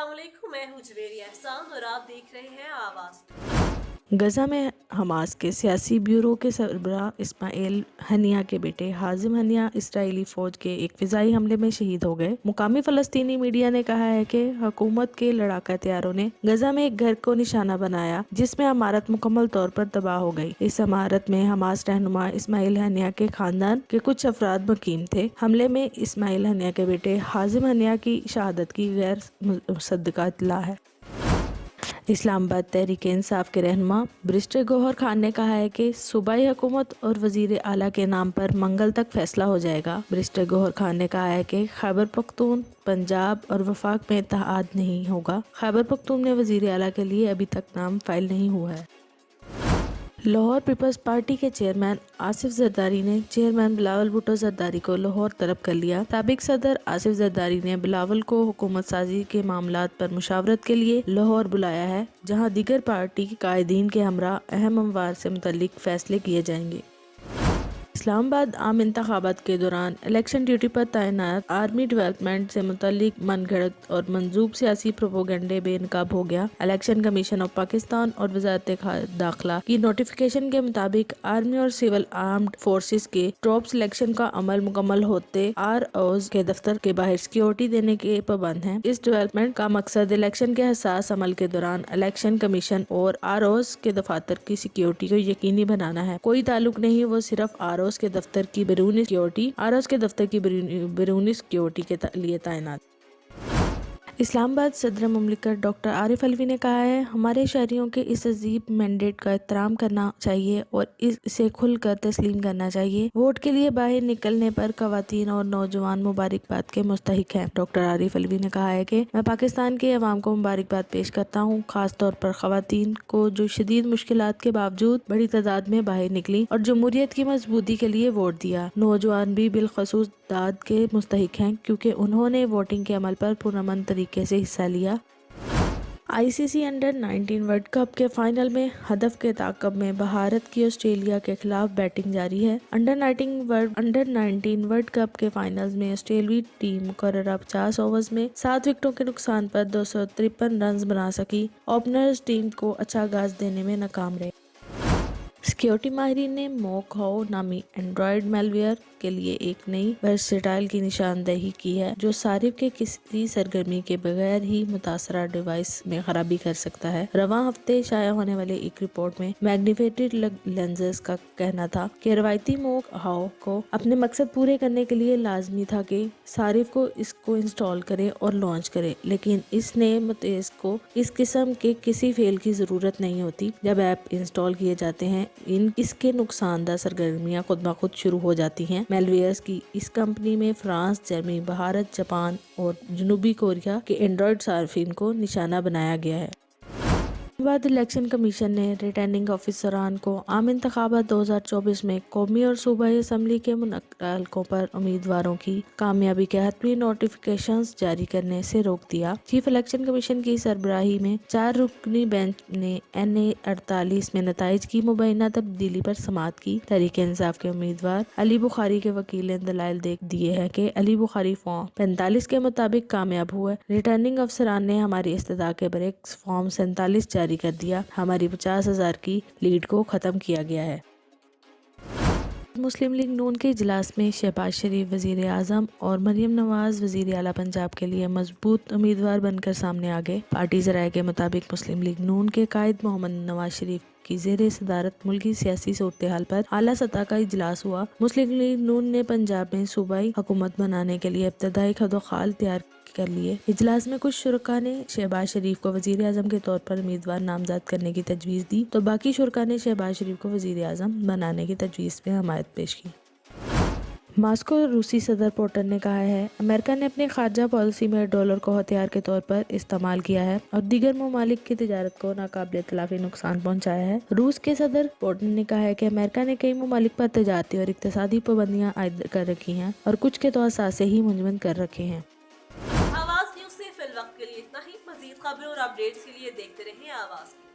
अस्सलाम वालेकुम, मैं हूँ जवेरी एहसान और आप देख रहे हैं आवाज़। गजा में हमास के सियासी ब्यूरो के सरबराह इस्माइल हनिया के बेटे हाजिम हनिया इसराइली फौज के एक फिजाई हमले में शहीद हो गए। मुकामी फलस्तीनी मीडिया ने कहा है कि हुकूमत के लड़ाका हथियारों ने गजा में एक घर को निशाना बनाया जिसमें इमारत मुकम्मल तौर पर तबाह हो गई। इस इमारत में हमास रहनुमा इस्माइल हनिया के खानदान के कुछ अफराद मुकीम थे। हमले में इस्माइल हनिया के बेटे हाजिम हनिया की शहादत की गैर मुसद्दका इत्तला है। इस्लामाबाद तहरीक इंसाफ के रहनुमा बैरिस्टर गौहर खान ने कहा है कि सूबाई हुकूमत और वजीर आला के नाम पर मंगल तक फैसला हो जाएगा। बैरिस्टर गौहर खान ने कहा है कि खैबर पख्तून, पंजाब और वफाक में इत्तेहाद नहीं होगा। खैबर पख्तून में वजीर आला के लिए अभी तक नाम फाइल नहीं हुआ है। लाहौर पीपल्स पार्टी के चेयरमैन आसिफ जरदारी ने चेयरमैन बिलावल भुट्टो जरदारी को लाहौर तलब कर लिया। साबिक सदर आसिफ जरदारी ने बिलावल को हुकूमत साजी के मामलात पर मुशावरत के लिए लाहौर बुलाया है, जहां दीगर पार्टी के कायदीन के हमरा अहम अमवार से मुतल्लिक फैसले किए जाएंगे। इस्लामाबाद आम इंतखाबात के दौरान इलेक्शन ड्यूटी पर तैनात आर्मी डेवलपमेंट से मुतल्लिक मनगढ़ंत और मंसूब सियासी प्रोपोगंडे बेनकाब हो गया। इलेक्शन कमीशन ऑफ पाकिस्तान और वजारत दाखिला की नोटिफिकेशन के मुताबिक आर्मी और सिविल आर्म्ड फोर्सेस के ड्रॉप सिलेक्शन का अमल मुकम्मल होते ROs के दफ्तर के बाहर सिक्योरिटी देने के पाबंद हैं। इस डेवलपमेंट का मकसद इलेक्शन के हसास अमल के दौरान इलेक्शन कमीशन और ROs के दफातर की सिक्योरिटी को यकीनी बनाना है। कोई ताल्लुक नहीं, वो सिर्फ ROs के दफ्तर की बैरूनी सिक्योरिटी के लिए तैनात। इस्लामाबाद सदर मुमलिकत डॉक्टर आरिफ अलवी ने कहा है, हमारे शहरियों के इस अजीब मैंडेट का एहतराम करना चाहिए और इसे खुलकर तस्लीम करना चाहिए। वोट के लिए बाहर निकलने पर खवातीन और नौजवान मुबारकबाद के मुस्तहिक हैं। डॉक्टर आरिफ अलवी ने कहा है कि मैं पाकिस्तान के अवाम को मुबारकबाद पेश करता हूँ, खास तौर पर खवातीन को जो शदीद मुश्किलात के बावजूद बड़ी तादाद में बाहर निकली और जमहूरियत की मजबूती के लिए वोट दिया। नौजवान भी बिलखसूस दाद के मुस्तहिक हैं क्योंकि उन्होंने वोटिंग के अमल पर पुरअमन तरीके से हिस्सा लिया। ICC अंडर-19 वर्ल्ड कप के फाइनल में हदफ के ताक़ब में भारत की ऑस्ट्रेलिया के खिलाफ बैटिंग जारी है। अंडर-19 वर्ल्ड कप के फाइनल्स में ऑस्ट्रेलियाई टीम मुकर्ररा 50 ओवर्स में 7 विकेटों के नुकसान पर 253 रन बना सकी। ओपनर्स टीम को अच्छा आगाज देने में नाकाम रहे। सिक्योरिटी माहिरीन ने मोकहाओ नामी एंड्रॉयड मेलवेयर के लिए एक नई वर्सटाइल की निशानदेही की है जो सारिफ के किसी सरगर्मी के बगैर ही मुतासरा डिवाइस में खराबी कर सकता है। रवां हफ्ते शाया होने वाले एक रिपोर्ट में मैग्निफिकेटेड लेंसेज का कहना था कि रवायती मोकहाओ को अपने मकसद पूरे करने के लिए लाजमी था कि सारिफ को इसको इंस्टॉल करे और लॉन्च करे, लेकिन इसने मुतेज को इस किस्म के किसी फेल की जरूरत नहीं होती। जब ऐप इंस्टॉल किए जाते हैं इसके नुकसानदा सरगर्मियां खुद ब खुद शुरू हो जाती हैं। मेलवेयर्स की इस कंपनी में फ्रांस, जर्मनी, भारत, जापान और जनूबी कोरिया के एंड्रॉयड सार्फिन को निशाना बनाया गया है। बाद इलेक्शन कमीशन ने रिटर्निंग ऑफिसरान को आम इंतखाबात 2024 में कौमी और सूबाई असम्बली के मुनक्कलों पर उम्मीदवारों की कामयाबी के हतमी नोटिफिकेशंस जारी करने से रोक दिया। चीफ इलेक्शन कमीशन की सरबराही में 4 रुकनी बेंच ने NA 48 में नताइज की मुबैना तब्दीली पर समाअत की। तहरीक इंसाफ के उम्मीदवार अली बुखारी के वकील ने दलाइल देख दिए हैं कि अली बुखारी फॉर्म 45 के मुताबिक कामयाब हुए। रिटर्निंग अफसरान ने हमारी इस्तदा के बरक्स फॉर्म 47 जारी कर दिया। हमारी 50,000 की लीड को खत्म किया गया है। मुस्लिम लीग नून के इजलास में शहबाज शरीफ वजीर आजम और मरियम नवाज वजीर आला पंजाब के लिए मजबूत उम्मीदवार बनकर सामने आ गए। पार्टी ज़राए के मुताबिक मुस्लिम लीग नून के कायद मोहम्मद नवाज शरीफ की ज़ेरे सदारत मुल्की सियासी सूरत हाल पर आला सतह का इजलास हुआ। मुस्लिम लीग नून ने पंजाब में सूबाई हुकूमत बनाने के लिए इब्तदाई खदोखाल तैयार कर लिए। इजलास में कुछ शुरका ने शहबाज शरीफ को वजीर आजम के तौर पर उम्मीदवार नामजद करने की तजवीज़ दी, तो बाकी शुरका ने शहबाज शरीफ को वजीर आजम बनाने की तजवीज़ पे हमायत पेश की। मॉस्को रूसी सदर पुतिन ने कहा है, अमेरिका ने अपनी खारजा पॉलिसी में डॉलर को हथियार के तौर पर इस्तेमाल किया है और दीगर ममालिक की तिजारत को नाकाबिले तलाफी नुकसान पहुंचाया है। रूस के सदर पुतिन ने कहा है कि अमेरिका ने कई ममालिक पर तजारती और इक्तिसादी पाबंदियां आयद कर रखी हैं और कुछ के तो असासे ही मुंजमद कर रखे हैं। आवाज़ न्यूज़ से फिल वक्त के लिए इतना ही। मज़ीद खबरों और अपडेट्स के लिए देखते रहें आवाज़।